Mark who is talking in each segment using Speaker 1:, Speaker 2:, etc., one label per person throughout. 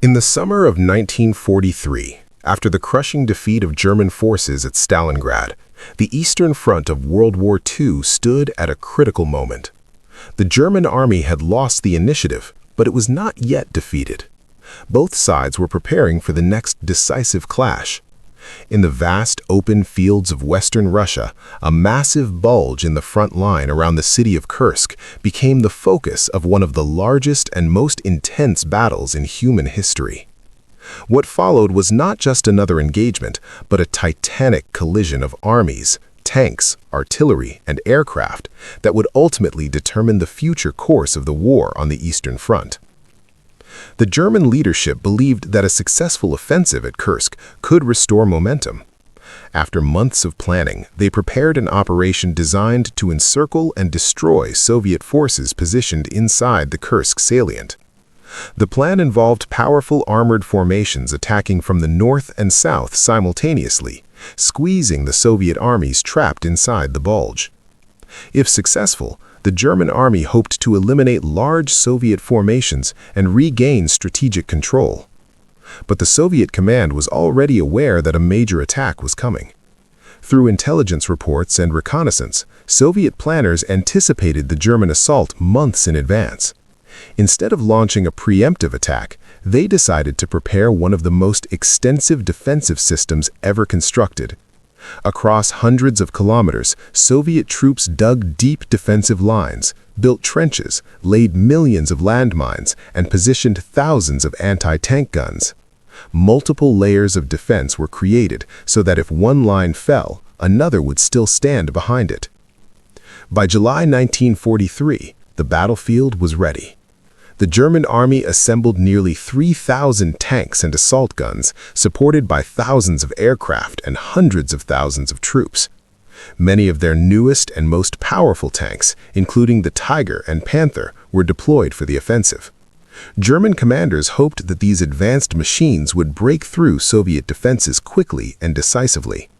Speaker 1: In the summer of 1943, after the crushing defeat of German forces at Stalingrad, the Eastern Front of World War II stood at a critical moment. The German army had lost the initiative, but it was not yet defeated. Both sides were preparing for the next decisive clash. In the vast open fields of western Russia, a massive bulge in the front line around the city of Kursk became the focus of one of the largest and most intense battles in human history. What followed was not just another engagement, but a titanic collision of armies, tanks, artillery, and aircraft that would ultimately determine the future course of the war on the Eastern Front. The German leadership believed that a successful offensive at Kursk could restore momentum. After months of planning, they prepared an operation designed to encircle and destroy Soviet forces positioned inside the Kursk salient. The plan involved powerful armored formations attacking from the north and south simultaneously, squeezing the Soviet armies trapped inside the bulge. If successful, the German army hoped to eliminate large Soviet formations and regain strategic control. But the Soviet command was already aware that a major attack was coming. Through intelligence reports and reconnaissance, Soviet planners anticipated the German assault months in advance. Instead of launching a preemptive attack, they decided to prepare one of the most extensive defensive systems ever constructed. Across hundreds of kilometers, Soviet troops dug deep defensive lines, built trenches, laid millions of landmines, and positioned thousands of anti-tank guns. Multiple layers of defense were created so that if one line fell, another would still stand behind it. By July 1943, the battlefield was ready. The German army assembled nearly 3,000 tanks and assault guns, supported by thousands of aircraft and hundreds of thousands of troops. Many of their newest and most powerful tanks, including the Tiger and Panther, were deployed for the offensive. German commanders hoped that these advanced machines would break through Soviet defenses quickly and decisively.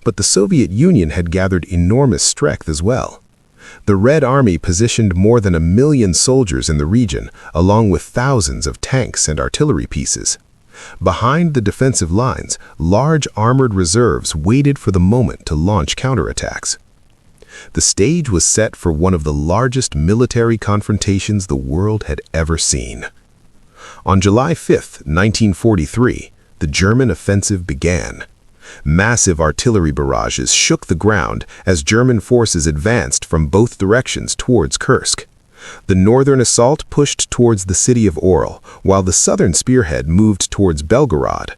Speaker 1: But the Soviet Union had gathered enormous strength as well. The Red Army positioned more than 1 million soldiers in the region, along with thousands of tanks and artillery pieces. Behind the defensive lines, large armored reserves waited for the moment to launch counterattacks. The stage was set for one of the largest military confrontations the world had ever seen. On July 5, 1943, the German offensive began. Massive artillery barrages shook the ground as German forces advanced from both directions towards Kursk. The northern assault pushed towards the city of Orel, while the southern spearhead moved towards Belgorod.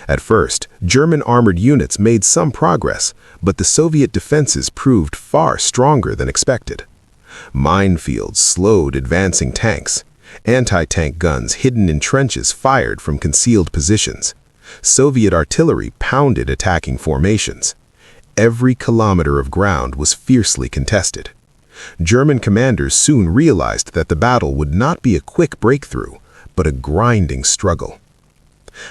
Speaker 1: At first, German armored units made some progress, but the Soviet defenses proved far stronger than expected. Minefields slowed advancing tanks. Anti-tank guns hidden in trenches fired from concealed positions. Soviet artillery pounded attacking formations. Every kilometer of ground was fiercely contested. German commanders soon realized that the battle would not be a quick breakthrough, but a grinding struggle.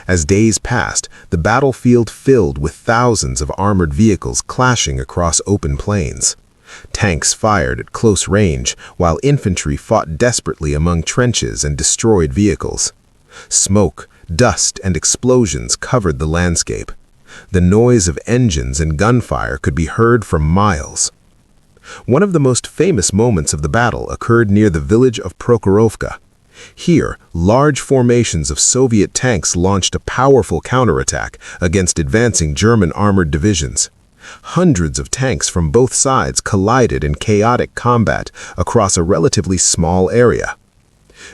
Speaker 1: As days passed, the battlefield filled with thousands of armored vehicles clashing across open plains. Tanks fired at close range, while infantry fought desperately among trenches and destroyed vehicles. Smoke, dust, and explosions covered the landscape. The noise of engines and gunfire could be heard for miles. One of the most famous moments of the battle occurred near the village of Prokhorovka. Here, large formations of Soviet tanks launched a powerful counterattack against advancing German armored divisions. Hundreds of tanks from both sides collided in chaotic combat across a relatively small area.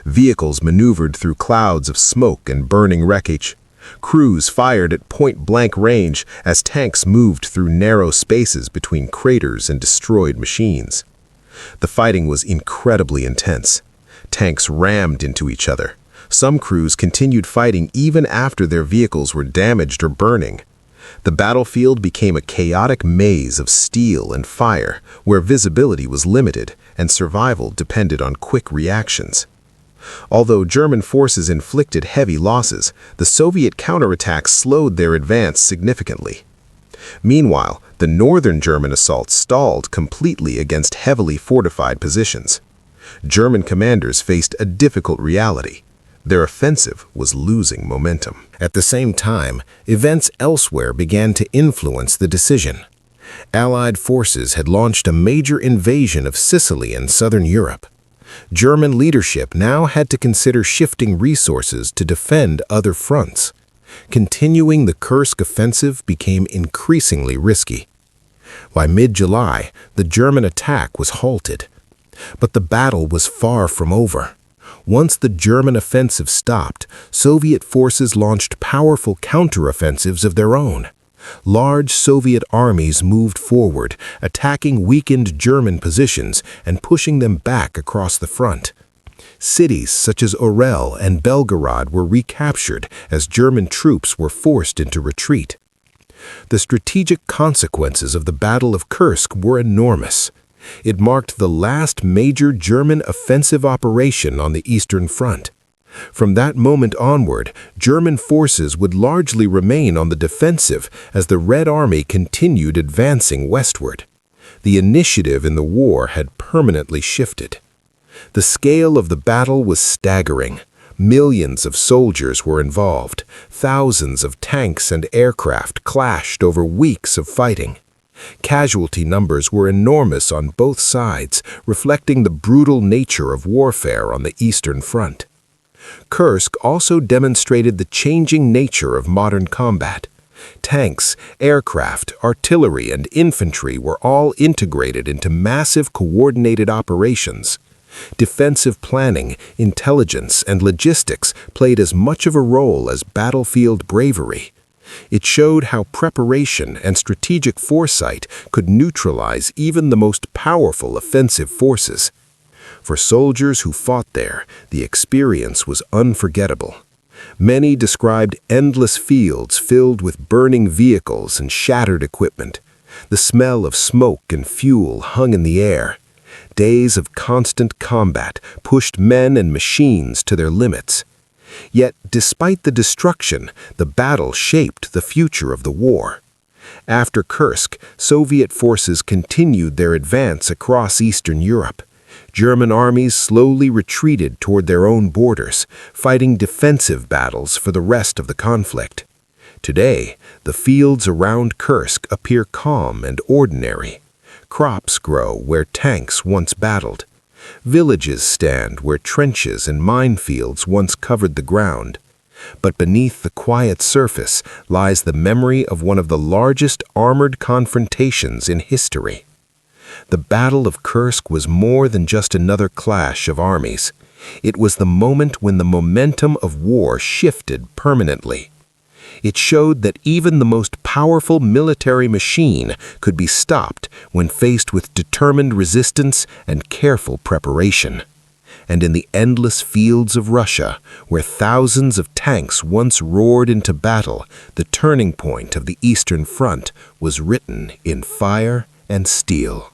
Speaker 1: Vehicles maneuvered through clouds of smoke and burning wreckage. Crews fired at point-blank range as tanks moved through narrow spaces between craters and destroyed machines. The fighting was incredibly intense. Tanks rammed into each other. Some crews continued fighting even after their vehicles were damaged or burning. The battlefield became a chaotic maze of steel and fire, where visibility was limited and survival depended on quick reactions. Although German forces inflicted heavy losses, the Soviet counterattack slowed their advance significantly. Meanwhile, the northern German assault stalled completely against heavily fortified positions. German commanders faced a difficult reality. Their offensive was losing momentum. At the same time, events elsewhere began to influence the decision. Allied forces had launched a major invasion of Sicily and southern Europe. German leadership now had to consider shifting resources to defend other fronts. Continuing the Kursk offensive became increasingly risky. By mid-July, the German attack was halted. But the battle was far from over. Once the German offensive stopped, Soviet forces launched powerful counteroffensives of their own. Large Soviet armies moved forward, attacking weakened German positions and pushing them back across the front. Cities such as Orel and Belgorod were recaptured as German troops were forced into retreat. The strategic consequences of the Battle of Kursk were enormous. It marked the last major German offensive operation on the Eastern Front. From that moment onward, German forces would largely remain on the defensive as the Red Army continued advancing westward. The initiative in the war had permanently shifted. The scale of the battle was staggering. Millions of soldiers were involved. Thousands of tanks and aircraft clashed over weeks of fighting. Casualty numbers were enormous on both sides, reflecting the brutal nature of warfare on the Eastern Front. Kursk also demonstrated the changing nature of modern combat. Tanks, aircraft, artillery, and infantry were all integrated into massive coordinated operations. Defensive planning, intelligence, and logistics played as much of a role as battlefield bravery. It showed how preparation and strategic foresight could neutralize even the most powerful offensive forces. For soldiers who fought there, the experience was unforgettable. Many described endless fields filled with burning vehicles and shattered equipment. The smell of smoke and fuel hung in the air. Days of constant combat pushed men and machines to their limits. Yet, despite the destruction, the battle shaped the future of the war. After Kursk, Soviet forces continued their advance across Eastern Europe. German armies slowly retreated toward their own borders, fighting defensive battles for the rest of the conflict. Today, the fields around Kursk appear calm and ordinary. Crops grow where tanks once battled. Villages stand where trenches and minefields once covered the ground. But beneath the quiet surface lies the memory of one of the largest armored confrontations in history. The Battle of Kursk was more than just another clash of armies. It was the moment when the momentum of war shifted permanently. It showed that even the most powerful military machine could be stopped when faced with determined resistance and careful preparation. And in the endless fields of Russia, where thousands of tanks once roared into battle, the turning point of the Eastern Front was written in fire and steel.